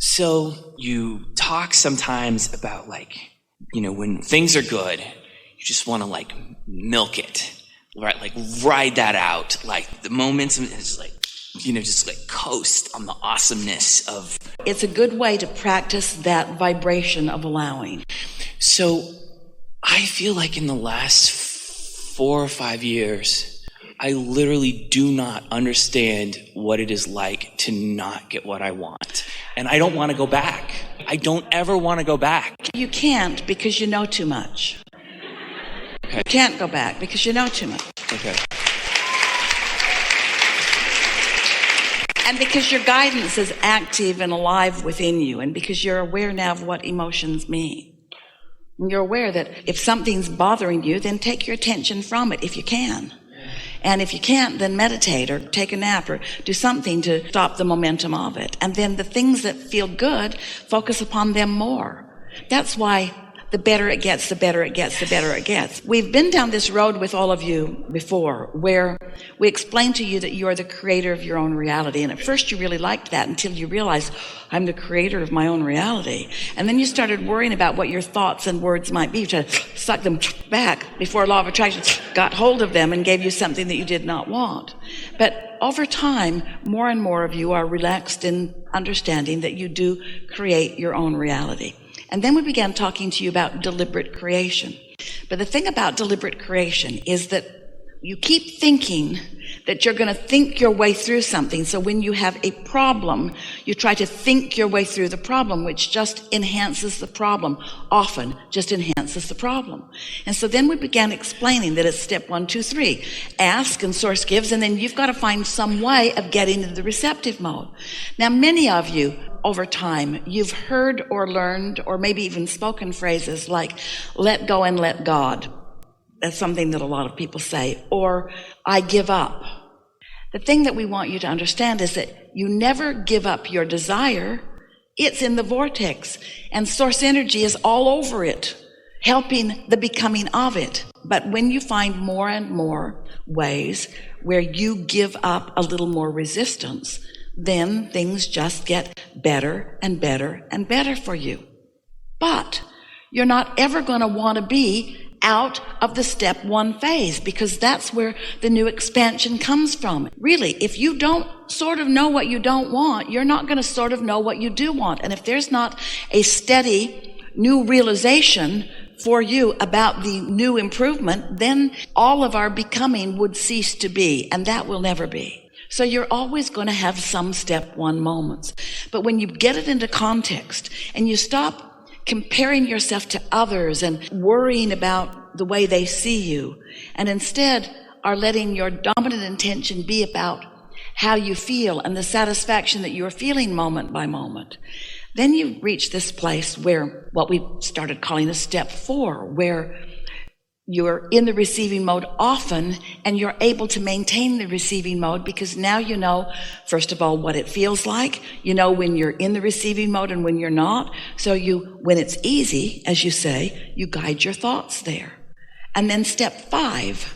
So you talk sometimes about when things are good, you just want to milk it, right? Like ride that out. Like the momentum is just coast on the awesomeness of. It's a good way to practice that vibration of allowing. So I feel like in the last 4 or 5 years, I literally do not understand what it is like to not get what I want. And I don't want to go back. I don't ever want to go back. You can't because you know too much. Okay. You can't go back because you know too much. Okay. And because your guidance is active and alive within you, and because you're aware now of what emotions mean. And you're aware that if something's bothering you, then take your attention from it if you can. And if you can't, then meditate or take a nap or do something to stop the momentum of it. And then the things that feel good, focus upon them more. That's why the better it gets, the better it gets, the better it gets. We've been down this road with all of you before, where we explained to you that you are the creator of your own reality. And at first you really liked that until you realized, I'm the creator of my own reality. And then you started worrying about what your thoughts and words might be, to suck them back before law of attraction got hold of them and gave you something that you did not want. But over time, more and more of you are relaxed in understanding that you do create your own reality. And then we began talking to you about deliberate creation. But the thing about deliberate creation is that you keep thinking that you're going to think your way through something. So when you have a problem, you try to think your way through the problem, which just enhances the problem, often just enhances the problem. And so then we began explaining that it's step 1, 2, 3. Ask and source gives, and then you've got to find some way of getting into the receptive mode. Now, many of you, over time, you've heard or learned or maybe even spoken phrases like, let go and let God. That's something that a lot of people say. Or, I give up. The thing that we want you to understand is that you never give up your desire. It's in the vortex. And source energy is all over it, helping the becoming of it. But when you find more and more ways where you give up a little more resistance, then things just get better and better and better for you. But you're not ever going to want to be out of the step 1 phase, because that's where the new expansion comes from. Really, if you don't sort of know what you don't want, you're not going to sort of know what you do want. And if there's not a steady new realization for you about the new improvement, then all of our becoming would cease to be, and that will never be. So you're always going to have some step 1 moments. But when you get it into context and you stop comparing yourself to others and worrying about the way they see you, and instead are letting your dominant intention be about how you feel and the satisfaction that you're feeling moment by moment, then you reach this place where what we started calling a step 4, where you're in the receiving mode often, and you're able to maintain the receiving mode because now you know, first of all, what it feels like. You know when you're in the receiving mode and when you're not. So when it's easy, as you say, you guide your thoughts there. And then step 5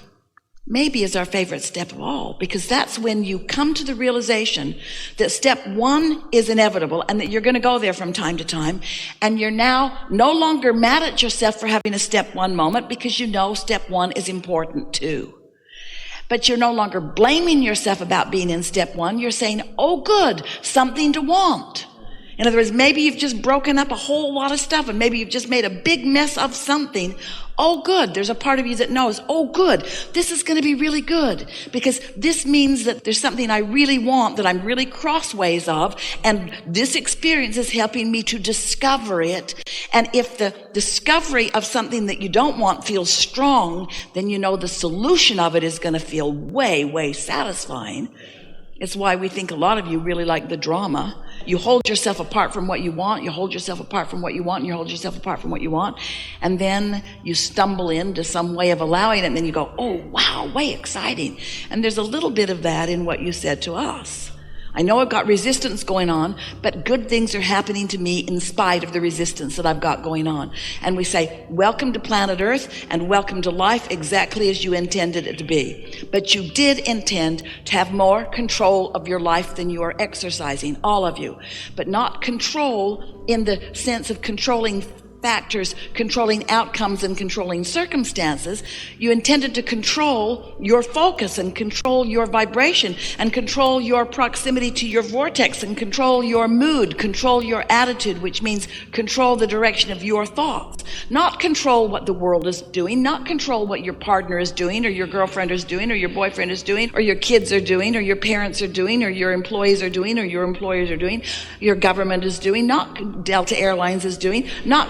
maybe is our favorite step of all, because that's when you come to the realization that step 1 is inevitable and that you're going to go there from time to time, and you're now no longer mad at yourself for having a step 1 moment, because you know step 1 is important too. But you're no longer blaming yourself about being in step 1. You're saying, oh good, something to want. In other words, maybe you've just broken up a whole lot of stuff, and maybe you've just made a big mess of something. Oh, good. There's a part of you that knows, oh, good. This is going to be really good, because this means that there's something I really want that I'm really crossways of, and this experience is helping me to discover it. And if the discovery of something that you don't want feels strong, then you know the solution of it is going to feel way, way satisfying. It's why we think a lot of you really like the drama. You hold yourself apart from what you want, you hold yourself apart from what you want, and you hold yourself apart from what you want, and then you stumble into some way of allowing it, and then you go, oh wow, way exciting. And there's a little bit of that in what you said to us. I know I've got resistance going on, but good things are happening to me in spite of the resistance that I've got going on. And we say, welcome to planet Earth and welcome to life exactly as you intended it to be. But you did intend to have more control of your life than you are exercising, all of you. But not control in the sense of controlling factors, controlling outcomes and controlling circumstances. You intended to control your focus and control your vibration and control your proximity to your vortex and control your mood, control your attitude, which means control the direction of your thoughts. Not control what the world is doing, not control what your partner is doing or your girlfriend is doing or your boyfriend is doing or your kids are doing or your parents are doing or your employees are doing or your employers are doing, your government is doing, not Delta Airlines is doing, not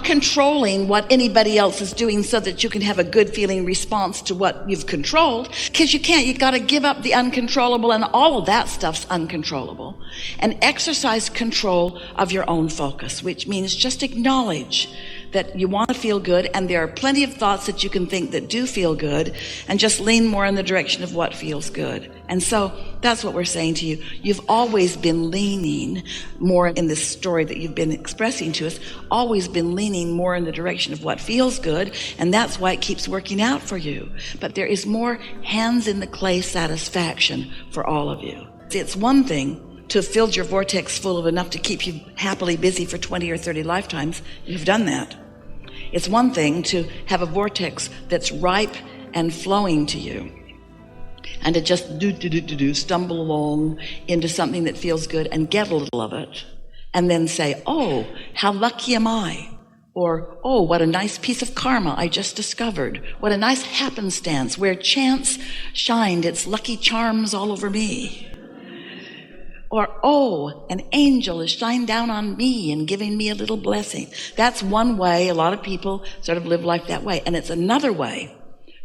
controlling what anybody else is doing so that you can have a good feeling response to what you've controlled, because you can't. You've got to give up the uncontrollable, and all of that stuff's uncontrollable, and exercise control of your own focus, which means just acknowledge that you want to feel good, and there are plenty of thoughts that you can think that do feel good, and just lean more in the direction of what feels good. And so that's what we're saying to you. You've always been leaning more in this story that you've been expressing to us, always been leaning more in the direction of what feels good, and that's why it keeps working out for you. But there is more hands in the clay satisfaction for all of you. It's one thing to have filled your vortex full of enough to keep you happily busy for 20 or 30 lifetimes. You've done that. It's one thing to have a vortex that's ripe and flowing to you, and to just stumble along into something that feels good and get a little of it, and then say, oh, how lucky am I? Or, oh, what a nice piece of karma I just discovered. What a nice happenstance where chance shined its lucky charms all over me. Or, oh, an angel has shined down on me and giving me a little blessing. That's one way a lot of people sort of live life that way. And it's another way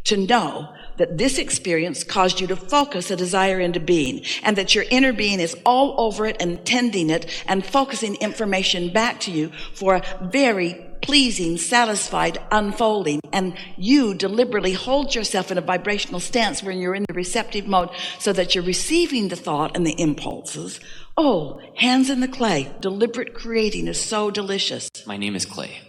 to know that this experience caused you to focus a desire into being, and that your inner being is all over it and tending it and focusing information back to you for a very pleasing, satisfied unfolding. And you deliberately hold yourself in a vibrational stance when you're in the receptive mode so that you're receiving the thought and the impulses. Oh, hands in the clay. Deliberate creating is so delicious. My name is Clay.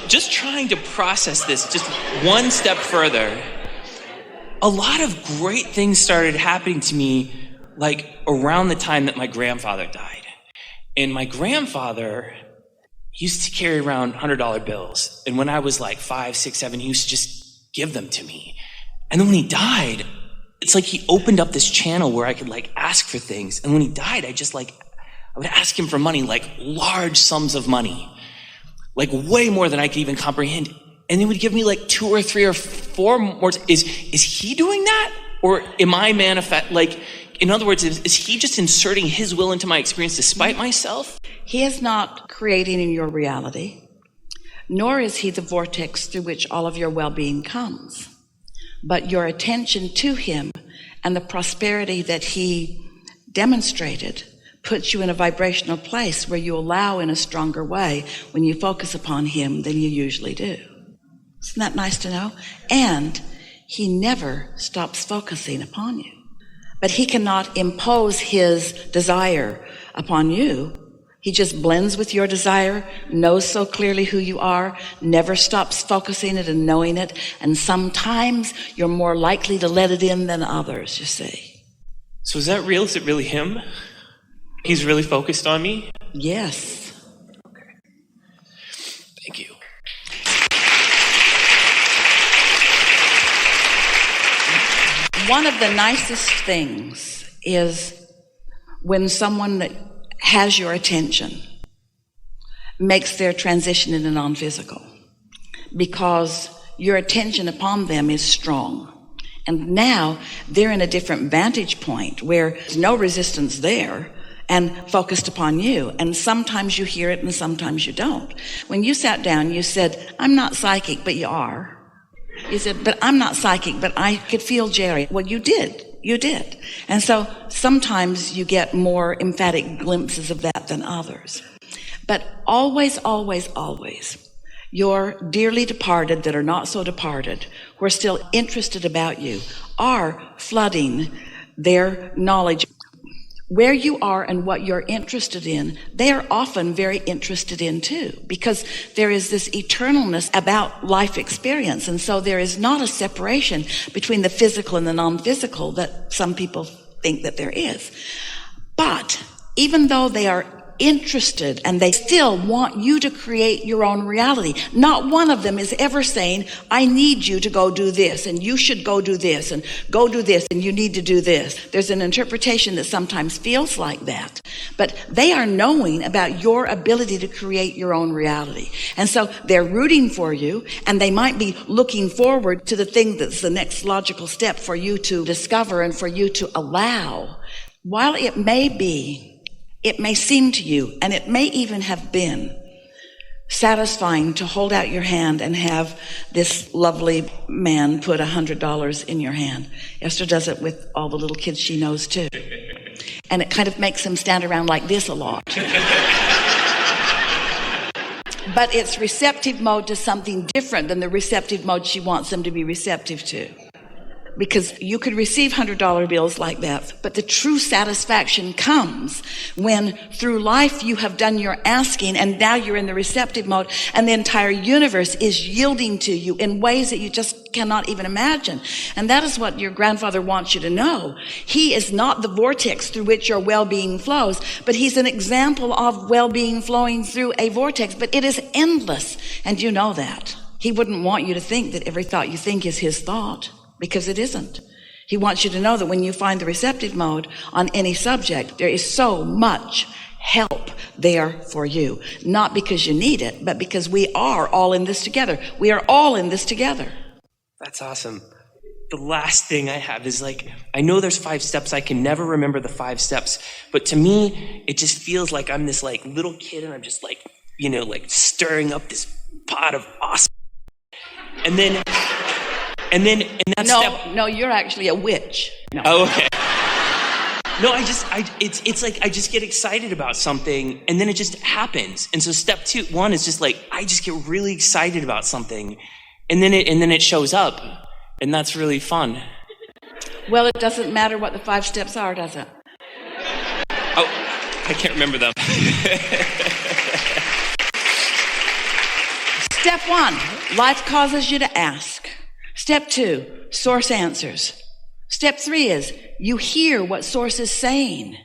Just trying to process this just one step further. A lot of great things started happening to me like around the time that my grandfather died. And my grandfather used to carry around $100 bills. And when I was like 5, 6, 7, he used to just give them to me. And then when he died, it's like he opened up this channel where I could like ask for things. And when he died, I would ask him for money, like large sums of money. Like way more than I could even comprehend. And he would give me like 2 or 3 or 4 more. Is he doing that? Or am I like, in other words, is he just inserting his will into my experience despite myself? He is not creating in your reality, nor is he the vortex through which all of your well-being comes. But your attention to him and the prosperity that he demonstrated puts you in a vibrational place where you allow in a stronger way when you focus upon him than you usually do. Isn't that nice to know? And he never stops focusing upon you. But he cannot impose his desire upon you. He just blends with your desire, knows so clearly who you are, never stops focusing it and knowing it, and sometimes you're more likely to let it in than others, you see. So is that real? Is it really him? He's really focused on me? Yes. Okay. Thank you. One of the nicest things is when someone that has your attention makes their transition into non-physical, because your attention upon them is strong. And now they're in a different vantage point where there's no resistance there and focused upon you. And sometimes you hear it and sometimes you don't. When you sat down, you said, I'm not psychic, but you are. You said, but I'm not psychic, but I could feel Jerry. Well, you did. You did. And so sometimes you get more emphatic glimpses of that than others. But always, always, always, your dearly departed that are not so departed, who are still interested about you, are flooding their knowledge. Where you are and what you're interested in, they are often very interested in too, because there is this eternalness about life experience. And so there is not a separation between the physical and the non-physical that some people think that there is. But even though they are interested and they still want you to create your own reality, not one of them is ever saying, I need you to go do this, and you should go do this, and go do this, and you need to do this. There's an interpretation that sometimes feels like that, but they are knowing about your ability to create your own reality. And so they're rooting for you, and they might be looking forward to the thing that's the next logical step for you to discover and for you to allow. While it may seem to you, and it may even have been satisfying to hold out your hand and have this lovely man put $100 in your hand. Esther does it with all the little kids she knows too. And it kind of makes them stand around like this a lot. But it's receptive mode to something different than the receptive mode she wants them to be receptive to. Because you could receive $100 bills like that, but the true satisfaction comes when through life you have done your asking and now you're in the receptive mode and the entire universe is yielding to you in ways that you just cannot even imagine. And that is what your grandfather wants you to know. He is not the vortex through which your well-being flows, but he's an example of well-being flowing through a vortex, but it is endless. And you know that. He wouldn't want you to think that every thought you think is his thought. Because it isn't. He wants you to know that when you find the receptive mode on any subject, there is so much help there for you. Not because you need it, but because we are all in this together. We are all in this together. That's awesome. The last thing I have is I know there's 5 steps. I can never remember the 5 steps. But to me, it just feels like I'm this little kid and I'm just stirring up this pot of awesome. And that's no, you're actually a witch. No. Oh, okay. No, it's like I just get excited about something and then it just happens. And so step 1 is just I just get really excited about something and then it shows up, and that's really fun. Well, it doesn't matter what the 5 steps are, does it? Oh, I can't remember them. Step 1, life causes you to ask. Step 2, source answers. Step 3 is you hear what source is saying.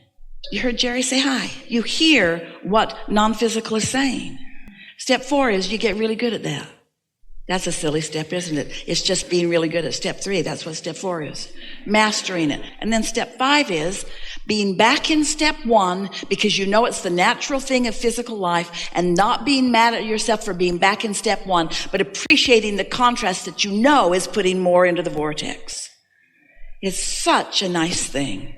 You heard Jerry say hi. You hear what non-physical is saying. Step 4 is you get really good at that. That's a silly step, isn't it? It's just being really good at step 3. That's what step 4 is. Mastering it. And then step 5 is being back in step 1 because you know it's the natural thing of physical life, and not being mad at yourself for being back in step 1, but appreciating the contrast that you know is putting more into the vortex. It's such a nice thing.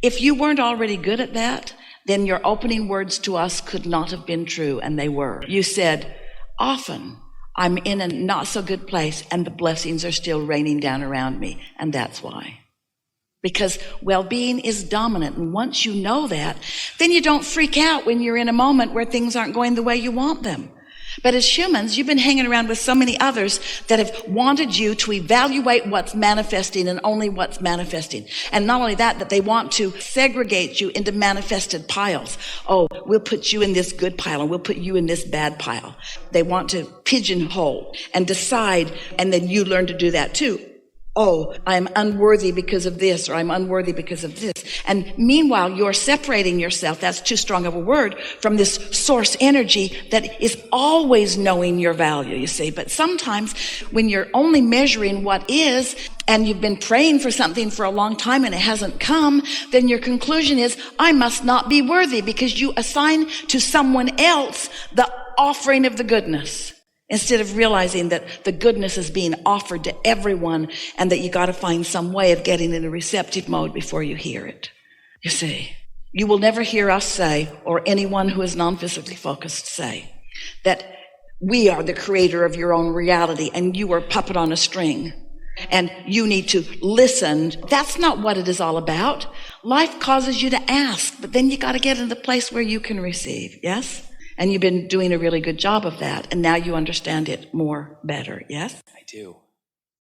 If you weren't already good at that, then your opening words to us could not have been true, and they were. You said, often I'm in a not so good place and the blessings are still raining down around me. And that's why. Because well-being is dominant. And once you know that, then you don't freak out when you're in a moment where things aren't going the way you want them. But as humans, you've been hanging around with so many others that have wanted you to evaluate what's manifesting and only what's manifesting. And not only that, they want to segregate you into manifested piles. Oh, we'll put you in this good pile and we'll put you in this bad pile. They want to pigeonhole and decide, and then you learn to do that too. Oh, I'm unworthy because of this, or I'm unworthy because of this. And meanwhile, you're separating yourself, that's too strong of a word, from this source energy that is always knowing your value, you see. But sometimes when you're only measuring what is, and you've been praying for something for a long time and it hasn't come, then your conclusion is, I must not be worthy, because you assign to someone else the offering of the goodness, instead of realizing that the goodness is being offered to everyone and that you got to find some way of getting in a receptive mode before you hear it. You see, you will never hear us say, or anyone who is non-physically focused say, that We are the creator of your own reality, and you are a puppet on a string. And you need to listen. That's not what it is all about. Life causes you to ask, but then you got to get in the place where you can receive, yes? And you've been doing a really good job of that, and now you understand it more better, yes? I do.